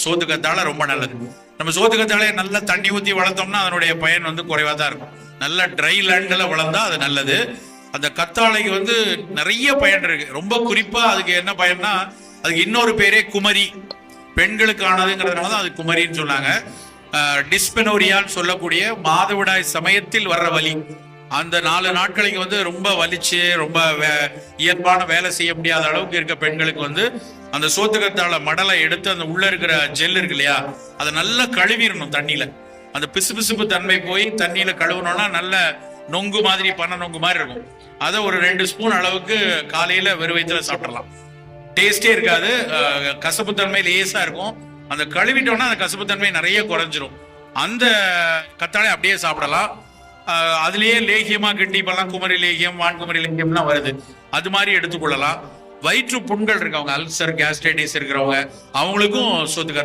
சோத்து கத்தாழை ரொம்ப நல்லது. நம்ம சோத்து கத்தாழையை நல்லா தண்ணி ஊற்றி வளர்த்தோம்னா அதனுடைய பயன் வந்து குறைவாக தான் இருக்கும். நல்ல ட்ரை லேண்டில் வளர்ந்தா அது நல்லது. அந்த கத்தாழைக்கு வந்து நிறைய பயன் இருக்கு. ரொம்ப குறிப்பா அதுக்கு என்ன பயன்னா, அதுக்கு இன்னொரு பேரே குமரி, பெண்களுக்கானதுங்கிறதுனால தான் அது குமரின்னு சொன்னாங்க. டிஸ்பெனோரியான்னு சொல்லக்கூடிய மாதவிடாய் சமயத்தில் வர்ற வலி, அந்த 4 நாட்களுக்கு வந்து ரொம்ப வலிச்சு ரொம்ப இயல்பான வேலை செய்ய முடியாத அளவுக்கு இருக்க பெண்களுக்கு வந்து அந்த சோத்துக்கத்தாழை மடலை எடுத்து அந்த உள்ள இருக்கிற ஜெல் இருக்கு இல்லையா, அதை நல்லா கழுவிடணும் தண்ணியில. அந்த பிசுபிசுப்பு தன்மை போய் தண்ணியில கழுவுனோம்னா நல்ல நொங்கு மாதிரி, பனை நொங்கு மாதிரி இருக்கும். அதை ஒரு 2 ஸ்பூன் அளவுக்கு காலையில வெறும் வயிற்றுல சாப்பிடலாம். டேஸ்டே இருக்காது, கசப்பு தன்மை லேசா இருக்கும். அந்த கழுவிட்டோம்னா அந்த கசப்பு தன்மை நிறைய குறைஞ்சிரும். அந்த கத்தாழை அப்படியே சாப்பிடலாம். அதுலயே லேகியமா கிண்டி, இப்பெல்லாம் குமரி லேகியம், வான்குமரி லேகியம்லாம் வருது, அது மாதிரி எடுத்துக்கொள்ளலாம். வயிற்று புண்கள் இருக்கவங்க, அல்சர் கேஸ்ட்ரைட்டிஸ் இருக்கிறவங்க, அவங்களுக்கும் சோத்து